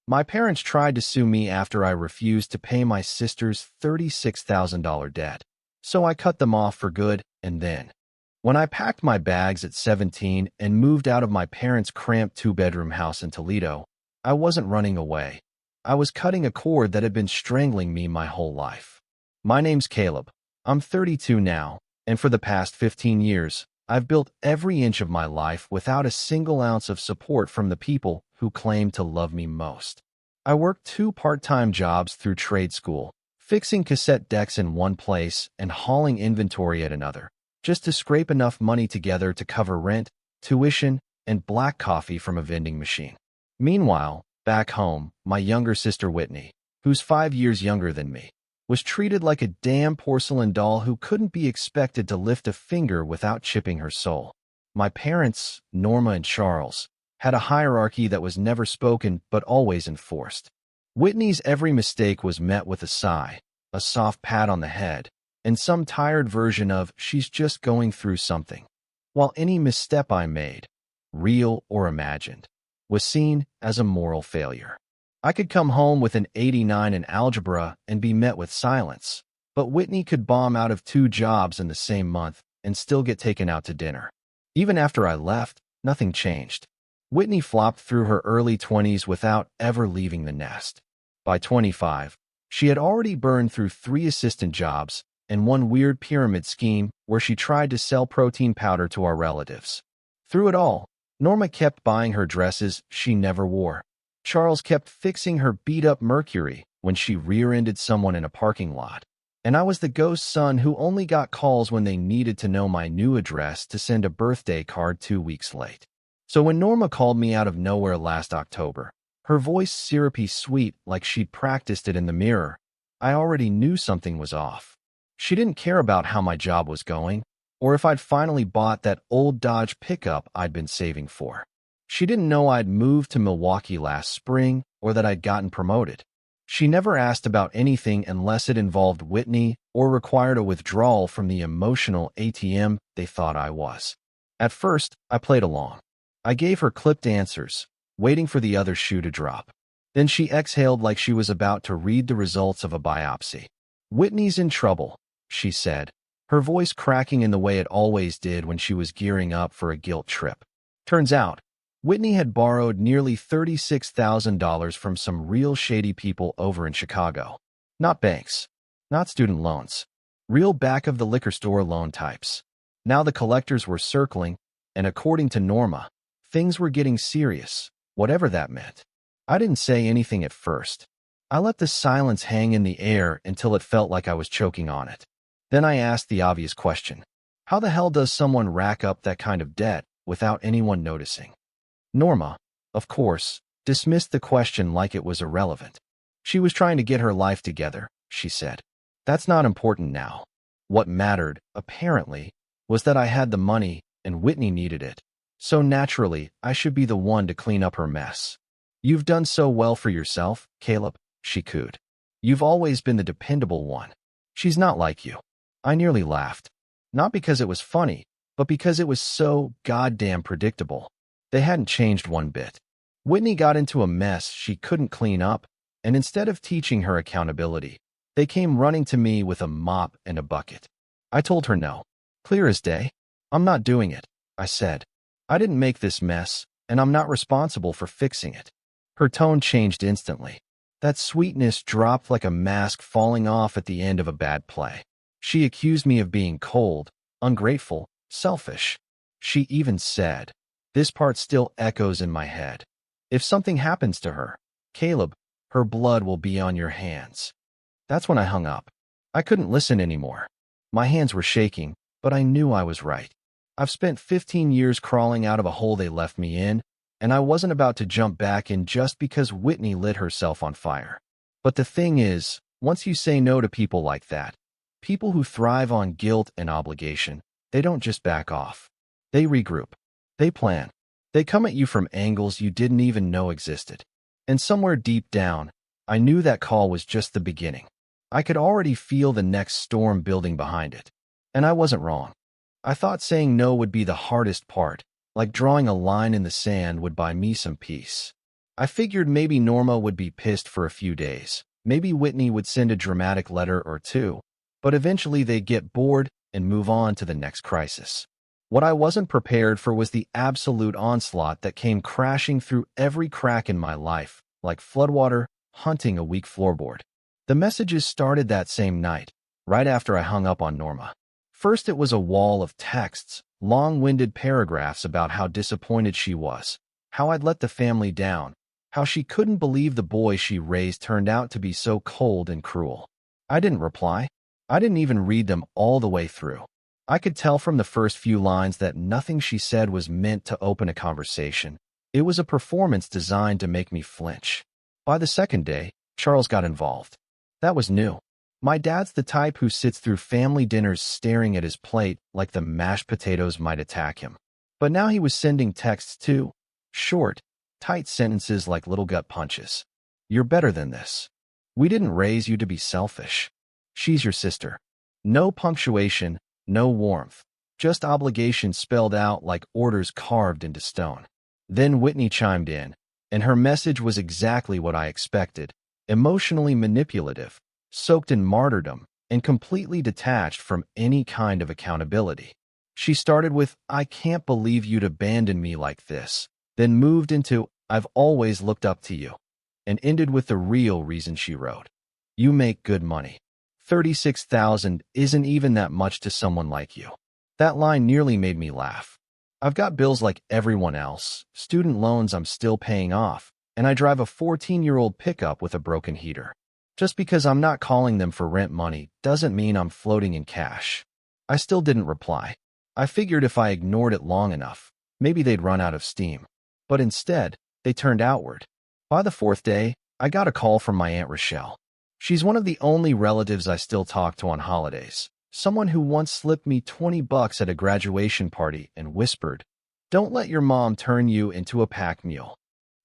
My parents tried to sue me after I refused to pay my sister's $36,000 debt, so I cut them off for good. And then, when I packed my bags at 17 and moved out of my parents' cramped two-bedroom house in Toledo, I wasn't running away. I was cutting a cord that had been strangling me my whole life. My name's Caleb. I'm 32 now, and for the past 15 years, I've built every inch of my life without a single ounce of support from the people who claim to love me most. I worked 2 part-time jobs through trade school, fixing cassette decks in one place and hauling inventory at another, just to scrape enough money together to cover rent, tuition, and black coffee from a vending machine. Meanwhile, back home, my younger sister Whitney, who's 5 years younger than me, was treated like a damn porcelain doll who couldn't be expected to lift a finger without chipping her soul. My parents, Norma and Charles, had a hierarchy that was never spoken but always enforced. Whitney's every mistake was met with a sigh, a soft pat on the head, and some tired version of "she's just going through something," while any misstep I made, real or imagined, was seen as a moral failure. I could come home with an 89 in algebra and be met with silence, but Whitney could bomb out of 2 jobs in the same month and still get taken out to dinner. Even after I left, nothing changed. Whitney flopped through her early 20s without ever leaving the nest. By 25, she had already burned through 3 assistant jobs and one weird pyramid scheme where she tried to sell protein powder to our relatives. Through it all, Norma kept buying her dresses she never wore. Charles kept fixing her beat-up Mercury when she rear-ended someone in a parking lot. And I was the ghost son who only got calls when they needed to know my new address to send a birthday card 2 weeks late. So when Norma called me out of nowhere last October, her voice syrupy sweet like she'd practiced it in the mirror, I already knew something was off. She didn't care about how my job was going, or if I'd finally bought that old Dodge pickup I'd been saving for. She didn't know I'd moved to Milwaukee last spring or that I'd gotten promoted. She never asked about anything unless it involved Whitney or required a withdrawal from the emotional ATM they thought I was. At first, I played along. I gave her clipped answers, waiting for the other shoe to drop. Then she exhaled like she was about to read the results of a biopsy. "Whitney's in trouble," she said, her voice cracking in the way it always did when she was gearing up for a guilt trip. Turns out, Whitney had borrowed nearly $36,000 from some real shady people over in Chicago. Not banks, not student loans, real back-of-the-liquor-store loan types. Now the collectors were circling, and according to Norma, things were getting serious, whatever that meant. I didn't say anything at first. I let the silence hang in the air until it felt like I was choking on it. Then I asked the obvious question. How the hell does someone rack up that kind of debt without anyone noticing? Norma, of course, dismissed the question like it was irrelevant. She was trying to get her life together, she said. That's not important now. What mattered, apparently, was that I had the money and Whitney needed it. So naturally, I should be the one to clean up her mess. "You've done so well for yourself, Caleb," she cooed. "You've always been the dependable one. She's not like you." I nearly laughed. Not because it was funny, but because it was so goddamn predictable. They hadn't changed one bit. Whitney got into a mess she couldn't clean up, and instead of teaching her accountability, they came running to me with a mop and a bucket. I told her no. Clear as day. "I'm not doing it," I said. "I didn't make this mess, and I'm not responsible for fixing it." Her tone changed instantly. That sweetness dropped like a mask falling off at the end of a bad play. She accused me of being cold, ungrateful, selfish. She even said, this part still echoes in my head, "If something happens to her, Caleb, her blood will be on your hands." That's when I hung up. I couldn't listen anymore. My hands were shaking, but I knew I was right. I've spent 15 years crawling out of a hole they left me in, and I wasn't about to jump back in just because Whitney lit herself on fire. But the thing is, once you say no to people like that, people who thrive on guilt and obligation, they don't just back off. They regroup. They plan. They come at you from angles you didn't even know existed. And somewhere deep down, I knew that call was just the beginning. I could already feel the next storm building behind it. And I wasn't wrong. I thought saying no would be the hardest part, like drawing a line in the sand would buy me some peace. I figured maybe Norma would be pissed for a few days. Maybe Whitney would send a dramatic letter or two, but eventually they'd get bored and move on to the next crisis. What I wasn't prepared for was the absolute onslaught that came crashing through every crack in my life, like floodwater hunting a weak floorboard. The messages started that same night, right after I hung up on Norma. First, it was a wall of texts, long-winded paragraphs about how disappointed she was, how I'd let the family down, how she couldn't believe the boy she raised turned out to be so cold and cruel. I didn't reply. I didn't even read them all the way through. I could tell from the first few lines that nothing she said was meant to open a conversation. It was a performance designed to make me flinch. By the second day, Charles got involved. That was new. My dad's the type who sits through family dinners staring at his plate like the mashed potatoes might attack him. But now he was sending texts too. Short, tight sentences like little gut punches. You're better than this. We didn't raise you to be selfish. She's your sister. No punctuation, no warmth. Just obligation spelled out like orders carved into stone. Then Whitney chimed in, and her message was exactly what I expected. Emotionally manipulative, soaked in martyrdom, and completely detached from any kind of accountability. She started with, "I can't believe you'd abandon me like this," then moved into, "I've always looked up to you," and ended with the real reason she wrote. "You make good money. 36,000 isn't even that much to someone like you." That line nearly made me laugh. I've got bills like everyone else, student loans I'm still paying off, and I drive a 14-year-old pickup with a broken heater. Just because I'm not calling them for rent money doesn't mean I'm floating in cash. I still didn't reply. I figured if I ignored it long enough, maybe they'd run out of steam. But instead, they turned outward. By the fourth day, I got a call from my Aunt Rochelle. She's one of the only relatives I still talk to on holidays. Someone who once slipped me $20 at a graduation party and whispered, "Don't let your mom turn you into a pack mule."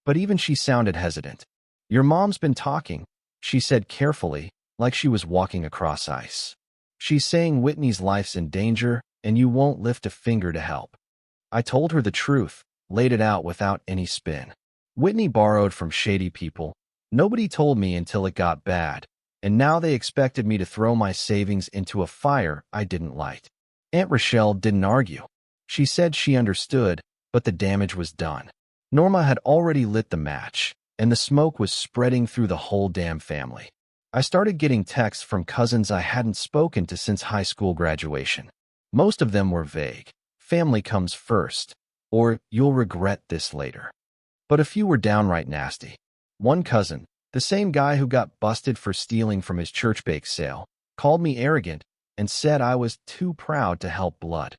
But even she sounded hesitant. "Your mom's been talking," she said carefully, like she was walking across ice. "She's saying Whitney's life's in danger, and you won't lift a finger to help." I told her the truth, laid it out without any spin. Whitney borrowed from shady people. Nobody told me until it got bad, and now they expected me to throw my savings into a fire I didn't light. Aunt Rochelle didn't argue. She said she understood, but the damage was done. Norma had already lit the match, and the smoke was spreading through the whole damn family. I started getting texts from cousins I hadn't spoken to since high school graduation. Most of them were vague. "Family comes first," or "You'll regret this later." But a few were downright nasty. One cousin, the same guy who got busted for stealing from his church bake sale, called me arrogant and said I was too proud to help blood.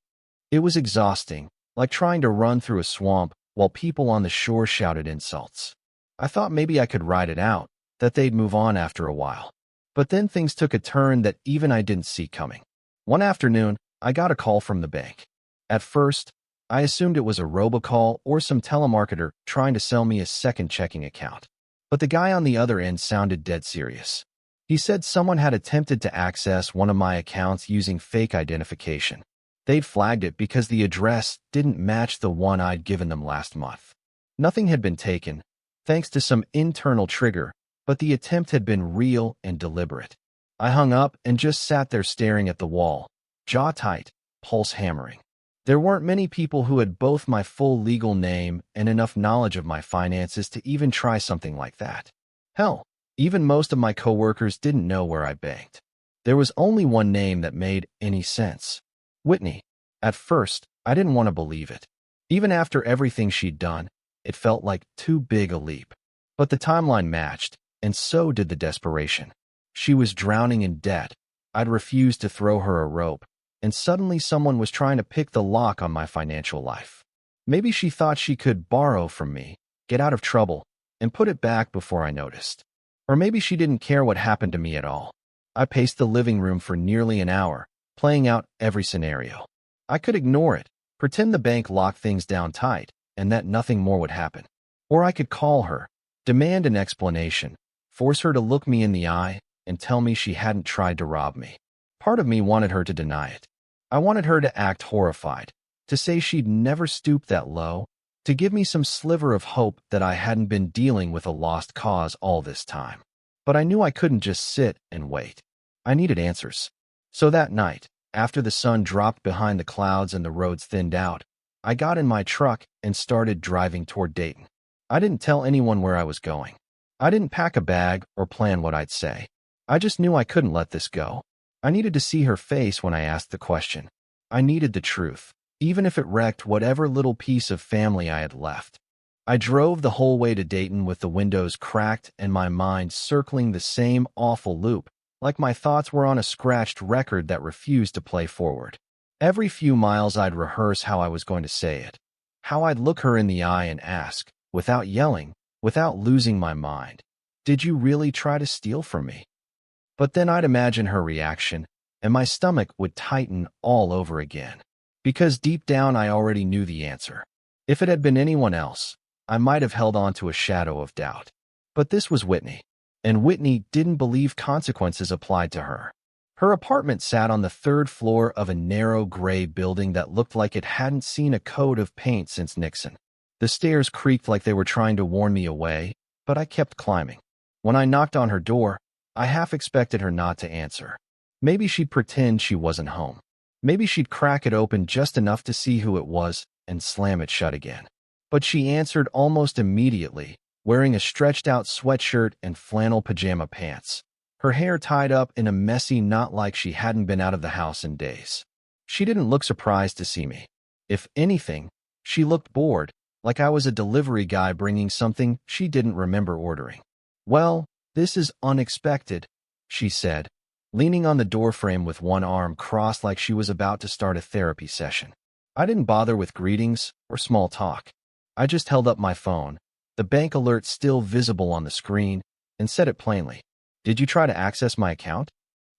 It was exhausting, like trying to run through a swamp while people on the shore shouted insults. I thought maybe I could ride it out, that they'd move on after a while. But then things took a turn that even I didn't see coming. One afternoon, I got a call from the bank. At first, I assumed it was a robocall or some telemarketer trying to sell me a second checking account. But the guy on the other end sounded dead serious. He said someone had attempted to access one of my accounts using fake identification. They'd flagged it because the address didn't match the one I'd given them last month. Nothing had been taken, thanks to some internal trigger, but the attempt had been real and deliberate. I hung up and just sat there staring at the wall, jaw tight, pulse hammering. There weren't many people who had both my full legal name and enough knowledge of my finances to even try something like that. Hell, even most of my coworkers didn't know where I banked. There was only one name that made any sense: Whitney. At first, I didn't want to believe it. Even after everything she'd done, it felt like too big a leap. But the timeline matched, and so did the desperation. She was drowning in debt. I'd refused to throw her a rope, and suddenly someone was trying to pick the lock on my financial life. Maybe she thought she could borrow from me, get out of trouble, and put it back before I noticed. Or maybe she didn't care what happened to me at all. I paced the living room for nearly an hour, playing out every scenario. I could ignore it, pretend the bank locked things down tight, and that nothing more would happen. Or I could call her, demand an explanation, force her to look me in the eye, and tell me she hadn't tried to rob me. Part of me wanted her to deny it. I wanted her to act horrified, to say she'd never stooped that low, to give me some sliver of hope that I hadn't been dealing with a lost cause all this time. But I knew I couldn't just sit and wait. I needed answers. So that night, after the sun dropped behind the clouds and the roads thinned out, I got in my truck and started driving toward Dayton. I didn't tell anyone where I was going. I didn't pack a bag or plan what I'd say. I just knew I couldn't let this go. I needed to see her face when I asked the question. I needed the truth, even if it wrecked whatever little piece of family I had left. I drove the whole way to Dayton with the windows cracked and my mind circling the same awful loop, like my thoughts were on a scratched record that refused to play forward. Every few miles I'd rehearse how I was going to say it, how I'd look her in the eye and ask, without yelling, without losing my mind, "Did you really try to steal from me?" But then I'd imagine her reaction, and my stomach would tighten all over again. Because deep down I already knew the answer. If it had been anyone else, I might have held on to a shadow of doubt. But this was Whitney, and Whitney didn't believe consequences applied to her. Her apartment sat on the third floor of a narrow gray building that looked like it hadn't seen a coat of paint since Nixon. The stairs creaked like they were trying to warn me away, but I kept climbing. When I knocked on her door, I half expected her not to answer. Maybe she'd pretend she wasn't home. Maybe she'd crack it open just enough to see who it was and slam it shut again. But she answered almost immediately, wearing a stretched-out sweatshirt and flannel pajama pants. Her hair tied up in a messy knot like she hadn't been out of the house in days. She didn't look surprised to see me. If anything, she looked bored, like I was a delivery guy bringing something she didn't remember ordering. "Well, this is unexpected," she said, leaning on the doorframe with one arm crossed like she was about to start a therapy session. I didn't bother with greetings or small talk. I just held up my phone, the bank alert still visible on the screen, and said it plainly. "Did you try to access my account?"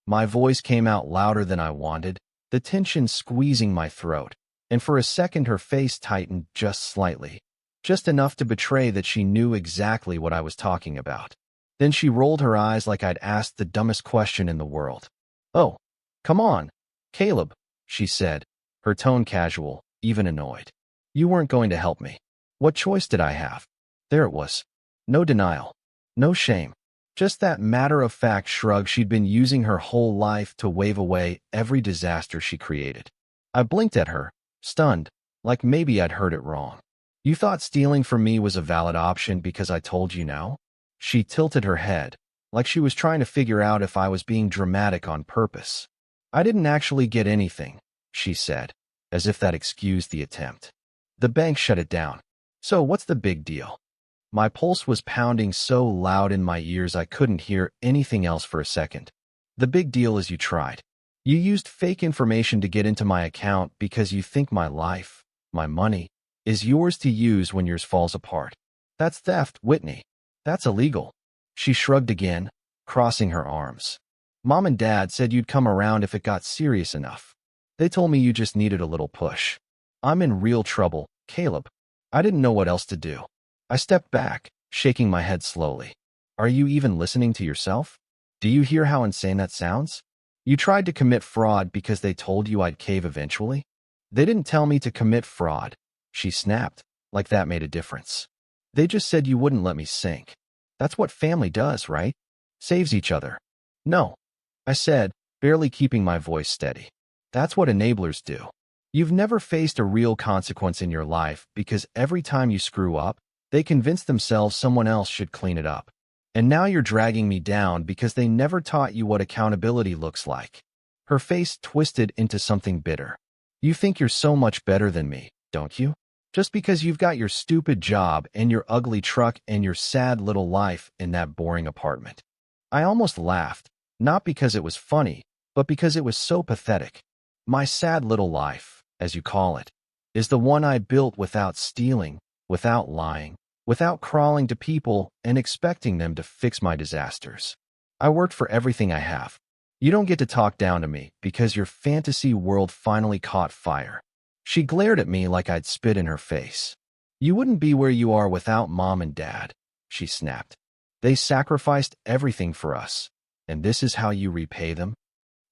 My voice came out louder than I wanted, the tension squeezing my throat, and for a second her face tightened just slightly, just enough to betray that she knew exactly what I was talking about. Then she rolled her eyes like I'd asked the dumbest question in the world. "Oh, come on, Caleb," she said, her tone casual, even annoyed. "You weren't going to help me. What choice did I have?" There it was. No denial. No shame. Just that matter-of-fact shrug she'd been using her whole life to wave away every disaster she created. I blinked at her, stunned, like maybe I'd heard it wrong. "You thought stealing from me was a valid option because I told you no?" She tilted her head, like she was trying to figure out if I was being dramatic on purpose. "I didn't actually get anything," she said, as if that excused the attempt. "The bank shut it down. So what's the big deal?" My pulse was pounding so loud in my ears I couldn't hear anything else for a second. "The big deal is you tried. You used fake information to get into my account because you think my life, my money, is yours to use when yours falls apart. That's theft, Whitney. That's illegal." She shrugged again, crossing her arms. "Mom and Dad said you'd come around if it got serious enough. They told me you just needed a little push. I'm in real trouble, Caleb. I didn't know what else to do." I stepped back, shaking my head slowly. "Are you even listening to yourself? Do you hear how insane that sounds? You tried to commit fraud because they told you I'd cave eventually? They didn't tell me to commit fraud," she snapped, like that made a difference. "They just said you wouldn't let me sink. That's what family does, right? Saves each other." "No," I said, barely keeping my voice steady. "That's what enablers do. You've never faced a real consequence in your life because every time you screw up, they convince themselves someone else should clean it up. And now you're dragging me down because they never taught you what accountability looks like." Her face twisted into something bitter. "You think you're so much better than me, don't you? Just because you've got your stupid job and your ugly truck and your sad little life in that boring apartment." I almost laughed, not because it was funny, but because it was so pathetic. My sad little life, as you call it, is the one I built without stealing, without lying, without crawling to people and expecting them to fix my disasters. I worked for everything I have. You don't get to talk down to me because your fantasy world finally caught fire. She glared at me like I'd spit in her face. "You wouldn't be where you are without Mom and Dad," she snapped. "They sacrificed everything for us, and this is how you repay them?"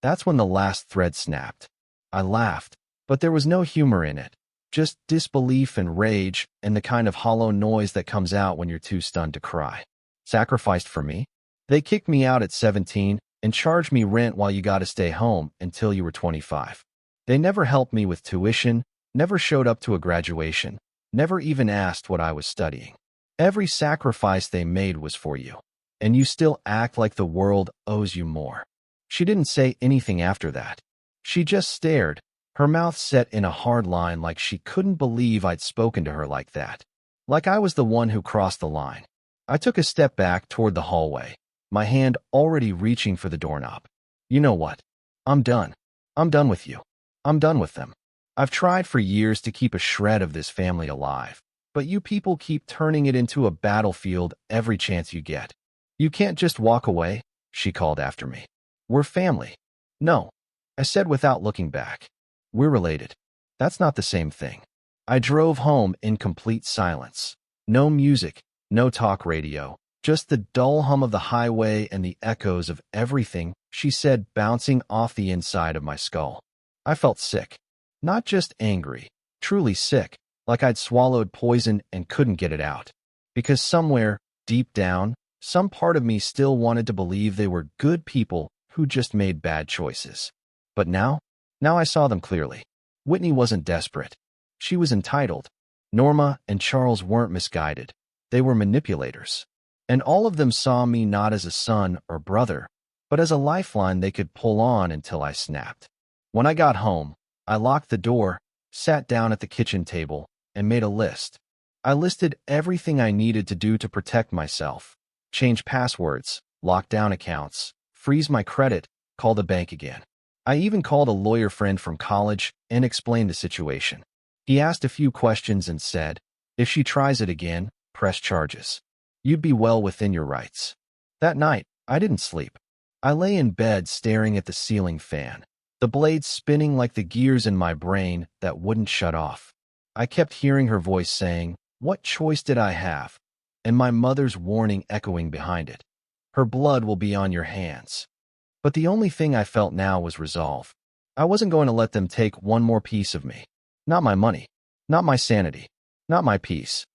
That's when the last thread snapped. I laughed, but there was no humor in it, Just disbelief and rage, and the kind of hollow noise that comes out when you're too stunned to cry. Sacrificed for me? They kicked me out at 17 and charged me rent while you gotta stay home until you were 25. They never helped me with tuition, never showed up to a graduation, never even asked what I was studying. Every sacrifice they made was for you, and you still act like the world owes you more. She didn't say anything after that. She just stared, her mouth set in a hard line like she couldn't believe I'd spoken to her like that. Like I was the one who crossed the line. I took a step back toward the hallway, my hand already reaching for the doorknob. You know what? I'm done. I'm done with you. I'm done with them. I've tried for years to keep a shred of this family alive, but you people keep turning it into a battlefield every chance you get. You can't just walk away, she called after me. We're family. No, I said without looking back. We're related. That's not the same thing. I drove home in complete silence. No music, no talk radio, just the dull hum of the highway and the echoes of everything she said bouncing off the inside of my skull. I felt sick. Not just angry, truly sick, like I'd swallowed poison and couldn't get it out. Because somewhere, deep down, some part of me still wanted to believe they were good people who just made bad choices. But now I saw them clearly. Whitney wasn't desperate. She was entitled. Norma and Charles weren't misguided. They were manipulators. And all of them saw me not as a son or brother, but as a lifeline they could pull on until I snapped. When I got home, I locked the door, sat down at the kitchen table, and made a list. I listed everything I needed to do to protect myself. Change passwords, lock down accounts, freeze my credit, call the bank again. I even called a lawyer friend from college and explained the situation. He asked a few questions and said, if she tries it again, press charges. You'd be well within your rights. That night, I didn't sleep. I lay in bed staring at the ceiling fan, the blades spinning like the gears in my brain that wouldn't shut off. I kept hearing her voice saying, what choice did I have? And my mother's warning echoing behind it. Her blood will be on your hands. But the only thing I felt now was resolve. I wasn't going to let them take one more piece of me. Not my money. Not my sanity. Not my peace.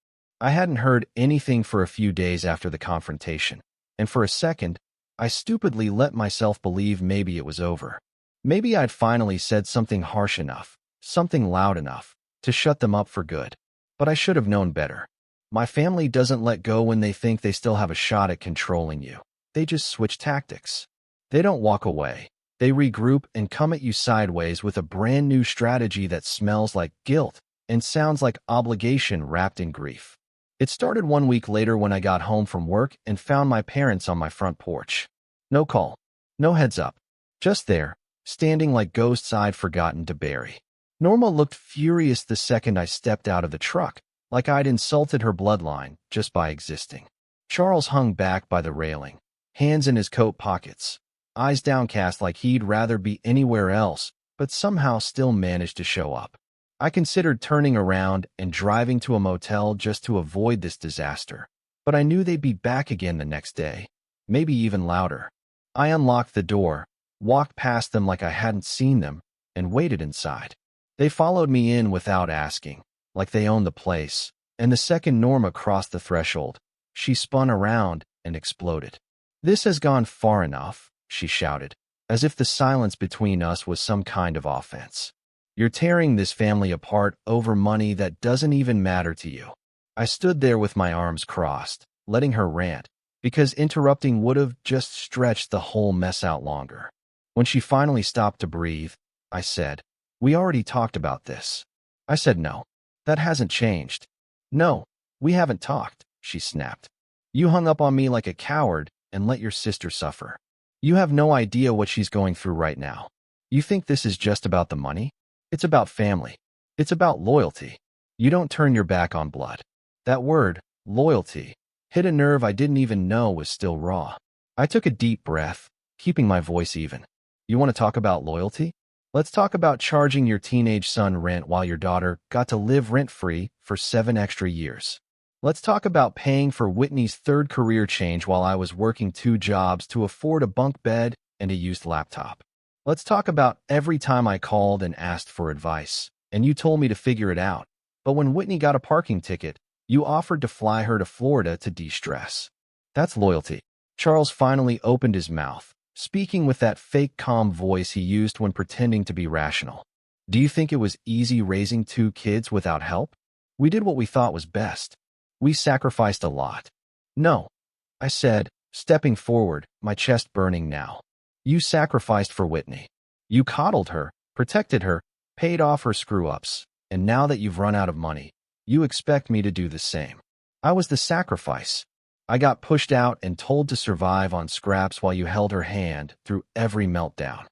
I hadn't heard anything for a few days after the confrontation, and for a second, I stupidly let myself believe maybe it was over. Maybe I'd finally said something harsh enough, something loud enough, to shut them up for good. But I should have known better. My family doesn't let go when they think they still have a shot at controlling you. They just switch tactics. They don't walk away. They regroup and come at you sideways with a brand new strategy that smells like guilt and sounds like obligation wrapped in grief. It started 1 week later when I got home from work and found my parents on my front porch. No call. No heads up. Just there, standing like ghosts I'd forgotten to bury. Norma looked furious the second I stepped out of the truck, like I'd insulted her bloodline just by existing. Charles hung back by the railing, hands in his coat pockets, eyes downcast like he'd rather be anywhere else, but somehow still managed to show up. I considered turning around and driving to a motel just to avoid this disaster, but I knew they'd be back again the next day, maybe even louder. I unlocked the door, walked past them like I hadn't seen them, and waited inside. They followed me in without asking, like they owned the place, and the second Norma crossed the threshold, she spun around and exploded. This has gone far enough, she shouted, as if the silence between us was some kind of offense. You're tearing this family apart over money that doesn't even matter to you. I stood there with my arms crossed, letting her rant, because interrupting would have just stretched the whole mess out longer. When she finally stopped to breathe, I said, we already talked about this. I said no. That hasn't changed. No, we haven't talked, she snapped. You hung up on me like a coward and let your sister suffer. You have no idea what she's going through right now. You think this is just about the money? It's about family. It's about loyalty. You don't turn your back on blood. That word, loyalty, hit a nerve I didn't even know was still raw. I took a deep breath, keeping my voice even. You want to talk about loyalty? Let's talk about charging your teenage son rent while your daughter got to live rent-free for 7 extra years. Let's talk about paying for Whitney's third career change while I was working 2 jobs to afford a bunk bed and a used laptop. Let's talk about every time I called and asked for advice, and you told me to figure it out. But when Whitney got a parking ticket, you offered to fly her to Florida to de-stress. That's loyalty. Charles finally opened his mouth, speaking with that fake calm voice he used when pretending to be rational. Do you think it was easy raising 2 kids without help? We did what we thought was best. We sacrificed a lot. No, I said, stepping forward, my chest burning now. You sacrificed for Whitney. You coddled her, protected her, paid off her screw-ups, and now that you've run out of money, you expect me to do the same. I was the sacrifice. I got pushed out and told to survive on scraps while you held her hand through every meltdown.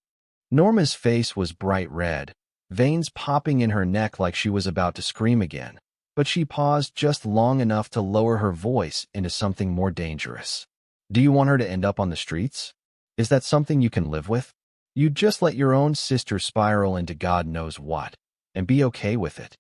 Norma's face was bright red, veins popping in her neck like she was about to scream again, but she paused just long enough to lower her voice into something more dangerous. Do you want her to end up on the streets? Is that something you can live with? You'd just let your own sister spiral into God knows what, and be okay with it.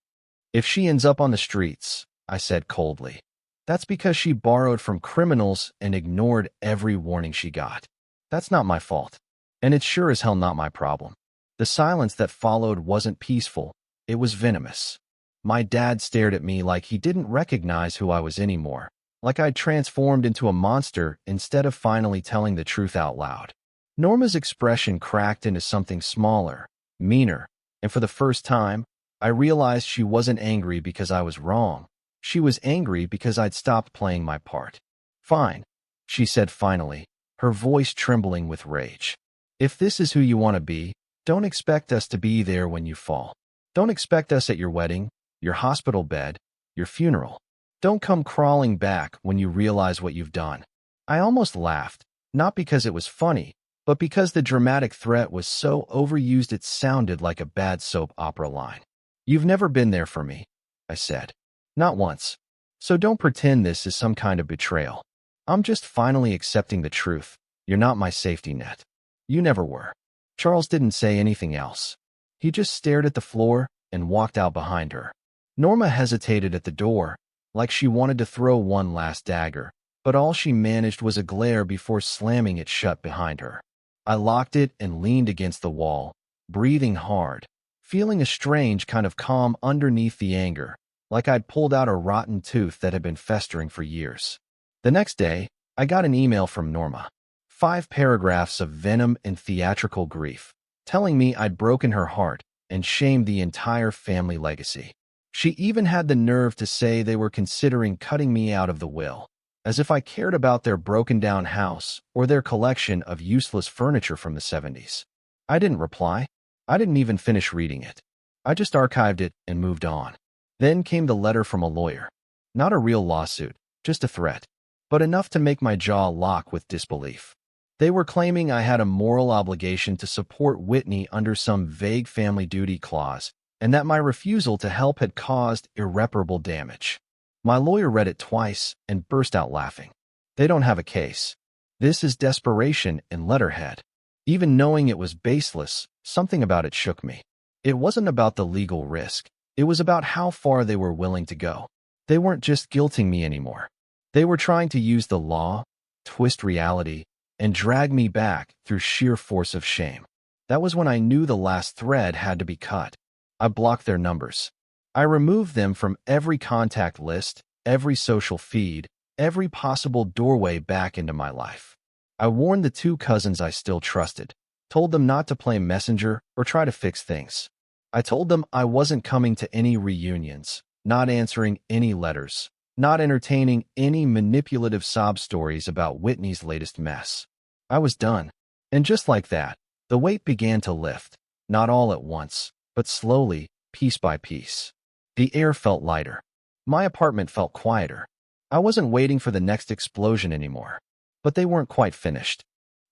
If she ends up on the streets, I said coldly, that's because she borrowed from criminals and ignored every warning she got. That's not my fault, and it's sure as hell not my problem. The silence that followed wasn't peaceful, it was venomous. My dad stared at me like he didn't recognize who I was anymore, like I'd transformed into a monster instead of finally telling the truth out loud. Norma's expression cracked into something smaller, meaner, and for the first time, I realized she wasn't angry because I was wrong. She was angry because I'd stopped playing my part. Fine, she said finally, her voice trembling with rage. If this is who you want to be, don't expect us to be there when you fall. Don't expect us at your wedding, your hospital bed, your funeral. Don't come crawling back when you realize what you've done. I almost laughed, not because it was funny, but because the dramatic threat was so overused it sounded like a bad soap opera line. You've never been there for me, I said. Not once. So don't pretend this is some kind of betrayal. I'm just finally accepting the truth. You're not my safety net. You never were. Charles didn't say anything else. He just stared at the floor and walked out behind her. Norma hesitated at the door, like she wanted to throw one last dagger, but all she managed was a glare before slamming it shut behind her. I locked it and leaned against the wall, breathing hard, feeling a strange kind of calm underneath the anger, like I'd pulled out a rotten tooth that had been festering for years. The next day, I got an email from Norma. 5 paragraphs of venom and theatrical grief, telling me I'd broken her heart and shamed the entire family legacy. She even had the nerve to say they were considering cutting me out of the will, as if I cared about their broken-down house or their collection of useless furniture from the 70s. I didn't reply. I didn't even finish reading it. I just archived it and moved on. Then came the letter from a lawyer. Not a real lawsuit, just a threat, but enough to make my jaw lock with disbelief. They were claiming I had a moral obligation to support Whitney under some vague family duty clause, and that my refusal to help had caused irreparable damage. My lawyer read it twice and burst out laughing. They don't have a case. This is desperation in letterhead. Even knowing it was baseless, something about it shook me. It wasn't about the legal risk. It was about how far they were willing to go. They weren't just guilting me anymore. They were trying to use the law, twist reality, and drag me back through sheer force of shame. That was when I knew the last thread had to be cut. I blocked their numbers. I removed them from every contact list, every social feed, every possible doorway back into my life. I warned the 2 cousins I still trusted, told them not to play messenger or try to fix things. I told them I wasn't coming to any reunions, not answering any letters, not entertaining any manipulative sob stories about Whitney's latest mess. I was done. And just like that, the weight began to lift, not all at once, but slowly, piece by piece. The air felt lighter. My apartment felt quieter. I wasn't waiting for the next explosion anymore. But they weren't quite finished.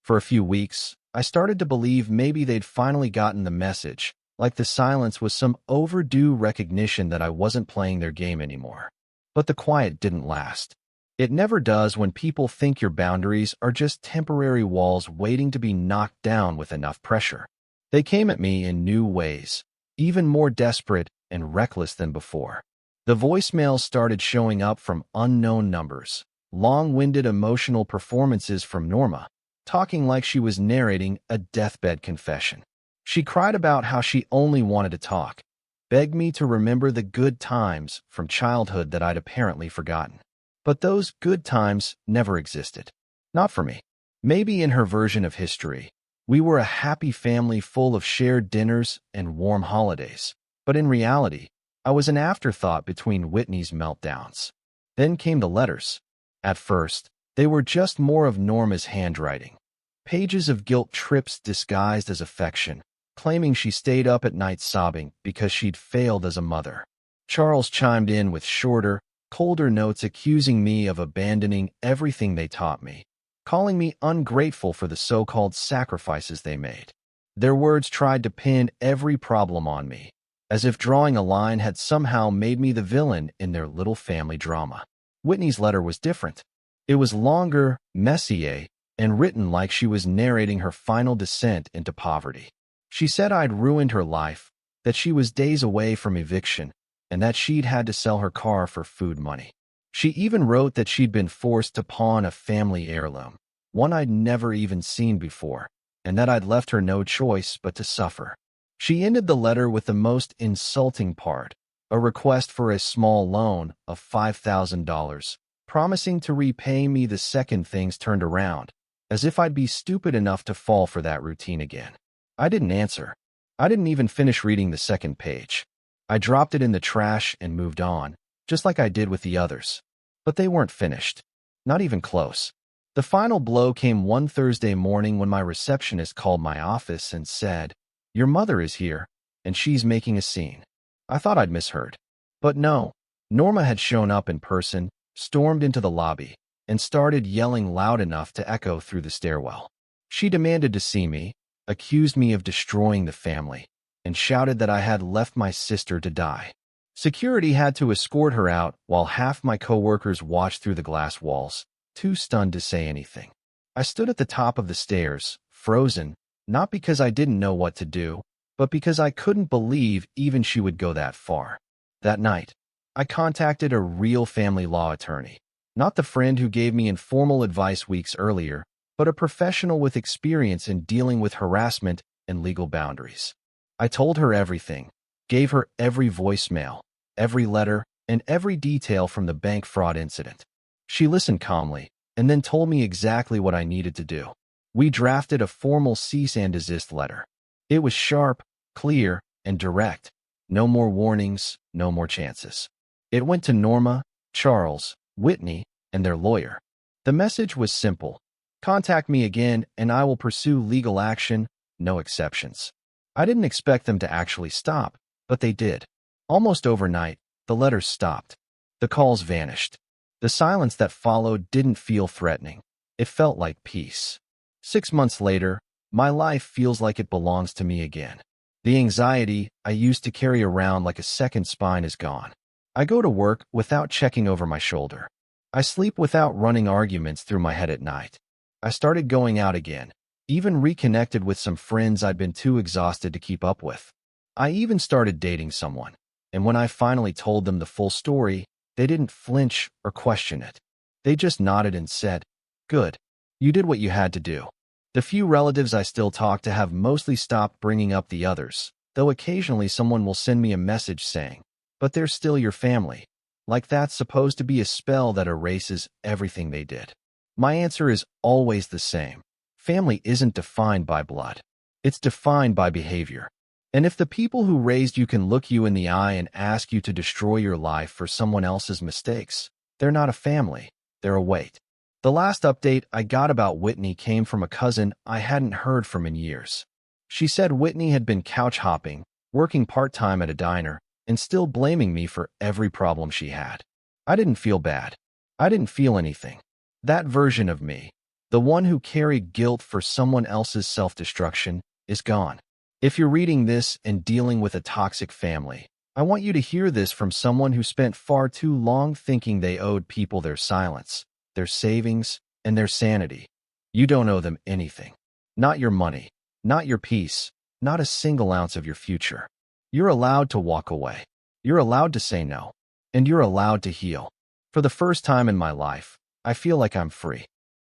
For a few weeks, I started to believe maybe they'd finally gotten the message, like the silence was some overdue recognition that I wasn't playing their game anymore. But the quiet didn't last. It never does when people think your boundaries are just temporary walls waiting to be knocked down with enough pressure. They came at me in new ways, even more desperate and reckless than before. The voicemails started showing up from unknown numbers, long-winded emotional performances from Norma, talking like she was narrating a deathbed confession. She cried about how she only wanted to talk, begged me to remember the good times from childhood that I'd apparently forgotten. But those good times never existed. Not for me. Maybe in her version of history, we were a happy family full of shared dinners and warm holidays. But in reality, I was an afterthought between Whitney's meltdowns. Then came the letters. At first, they were just more of Norma's handwriting. Pages of guilt trips disguised as affection, claiming she stayed up at night sobbing because she'd failed as a mother. Charles chimed in with shorter, colder notes accusing me of abandoning everything they taught me, calling me ungrateful for the so-called sacrifices they made. Their words tried to pin every problem on me, as if drawing a line had somehow made me the villain in their little family drama. Whitney's letter was different. It was longer, messier, and written like she was narrating her final descent into poverty. She said I'd ruined her life, that she was days away from eviction, and that she'd had to sell her car for food money. She even wrote that she'd been forced to pawn a family heirloom, one I'd never even seen before, and that I'd left her no choice but to suffer. She ended the letter with the most insulting part, a request for a small loan of $5,000, promising to repay me the second things turned around, as if I'd be stupid enough to fall for that routine again. I didn't answer. I didn't even finish reading the second page. I dropped it in the trash and moved on, just like I did with the others. But they weren't finished. Not even close. The final blow came one Thursday morning when my receptionist called my office and said, "Your mother is here, and she's making a scene." I thought I'd misheard. But no, Norma had shown up in person, stormed into the lobby, and started yelling loud enough to echo through the stairwell. She demanded to see me, accused me of destroying the family, and shouted that I had left my sister to die. Security had to escort her out while half my coworkers watched through the glass walls, too stunned to say anything. I stood at the top of the stairs, frozen, not because I didn't know what to do, but because I couldn't believe even she would go that far. That night, I contacted a real family law attorney, not the friend who gave me informal advice weeks earlier, but a professional with experience in dealing with harassment and legal boundaries. I told her everything, gave her every voicemail, every letter, and every detail from the bank fraud incident. She listened calmly, and then told me exactly what I needed to do. We drafted a formal cease and desist letter. It was sharp, clear, and direct. No more warnings, no more chances. It went to Norma, Charles, Whitney, and their lawyer. The message was simple. Contact me again, and I will pursue legal action, no exceptions. I didn't expect them to actually stop, but they did. Almost overnight, the letters stopped. The calls vanished. The silence that followed didn't feel threatening. It felt like peace. 6 months later, my life feels like it belongs to me again. The anxiety I used to carry around like a second spine is gone. I go to work without checking over my shoulder. I sleep without running arguments through my head at night. I started going out again, even reconnected with some friends I'd been too exhausted to keep up with. I even started dating someone, and when I finally told them the full story, they didn't flinch or question it. They just nodded and said, "Good. You did what you had to do." The few relatives I still talk to have mostly stopped bringing up the others, though occasionally someone will send me a message saying, "But they're still your family." Like that's supposed to be a spell that erases everything they did. My answer is always the same. Family isn't defined by blood. It's defined by behavior. And if the people who raised you can look you in the eye and ask you to destroy your life for someone else's mistakes, they're not a family, they're a weight. The last update I got about Whitney came from a cousin I hadn't heard from in years. She said Whitney had been couch hopping, working part-time at a diner, and still blaming me for every problem she had. I didn't feel bad. I didn't feel anything. That version of me, the one who carried guilt for someone else's self-destruction, is gone. If you're reading this and dealing with a toxic family, I want you to hear this from someone who spent far too long thinking they owed people their silence, their savings, and their sanity. You don't owe them anything. Not your money, not your peace, not a single ounce of your future. You're allowed to walk away. You're allowed to say no. And you're allowed to heal. For the first time in my life, I feel like I'm free.